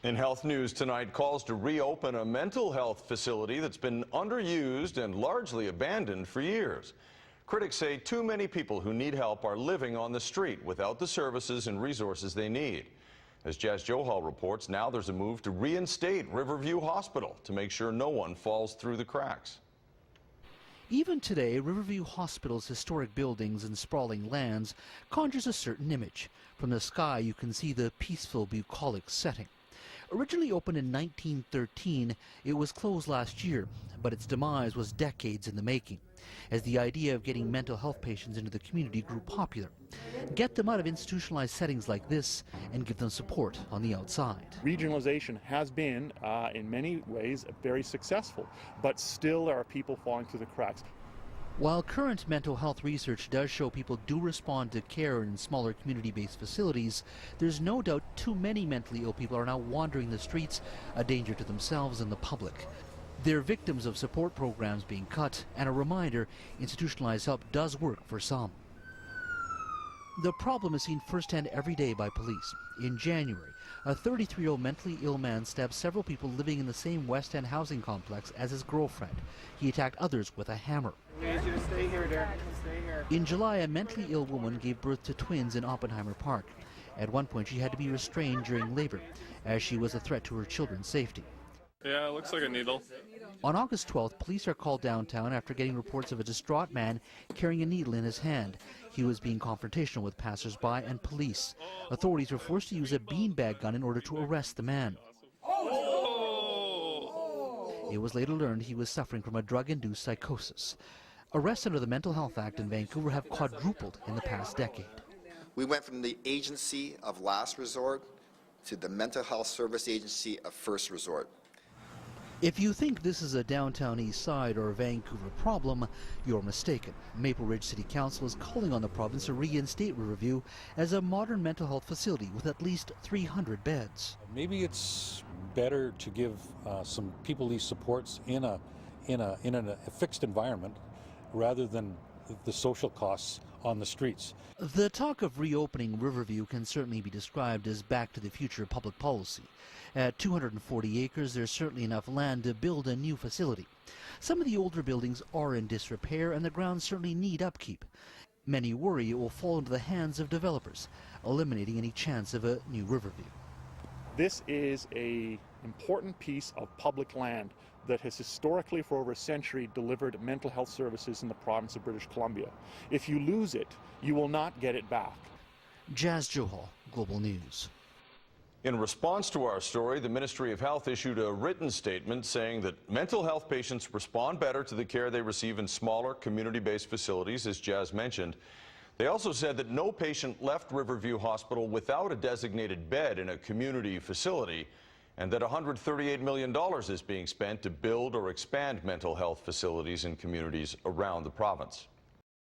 In health news tonight, calls to reopen a mental health facility that's been underused and largely abandoned for years. Critics say too many people who need help are living on the street without the services and resources they need. As Jazz Johal reports, now there's a move to reinstate Riverview Hospital to make sure no one falls through the cracks. Even today, Riverview Hospital's historic buildings and sprawling lands conjures a certain image. From the sky, you can see the peaceful, bucolic setting. Originally opened in 1913, it was closed last year, but its demise was decades in the making, as the idea of getting mental health patients into the community grew popular. Get them out of institutionalized settings like this and give them support on the outside. Regionalization has been, in many ways, very successful, but still there are people falling through the cracks. While current mental health research does show people do respond to care in smaller community-based facilities, there's no doubt too many mentally ill people are now wandering the streets, a danger to themselves and the public. They're victims of support programs being cut, and a reminder, institutionalized help does work for some. The problem is seen firsthand every day by police. In January, a 33-year-old mentally ill man stabbed several people living in the same West End housing complex as his girlfriend. He attacked others with a hammer. We need you to stay here, Derek. Stay here. In July, a mentally ill woman gave birth to twins in Oppenheimer Park. At one point, she had to be restrained during labor, as she was a threat to her children's safety. Yeah, it looks like a needle. On August 12th, police are called downtown after getting reports of a distraught man carrying a needle in his hand. He was being confrontational with passers-by and police. Authorities were forced to use a beanbag gun in order to arrest the man. It was later learned he was suffering from a drug-induced psychosis. Arrests under the Mental Health Act in Vancouver have quadrupled in the past decade. We went from the agency of last resort to the mental health service agency of first resort. If you think this is a downtown east side or Vancouver problem, you're mistaken. Maple Ridge City Council is calling on the province to reinstate Riverview as a modern mental health facility with at least 300 beds. Maybe it's better to give some people these supports in a fixed environment rather than the social costs on the streets. The talk of reopening Riverview can certainly be described as back to the future public policy. At 240 acres, there's certainly enough land to build a new facility. Some of the older buildings are in disrepair and the grounds certainly need upkeep. Many worry it will fall into the hands of developers, eliminating any chance of a new Riverview. This is an important piece of public land that has historically for over a century delivered mental health services in the province of British Columbia. If you lose it, you will not get it back. Jazz Johal, Global News. In response to our story, the Ministry of Health issued a written statement saying that mental health patients respond better to the care they receive in smaller community-based facilities, as Jazz mentioned. They also said that no patient left Riverview Hospital without a designated bed in a community facility, and that $138 million is being spent to build or expand mental health facilities in communities around the province.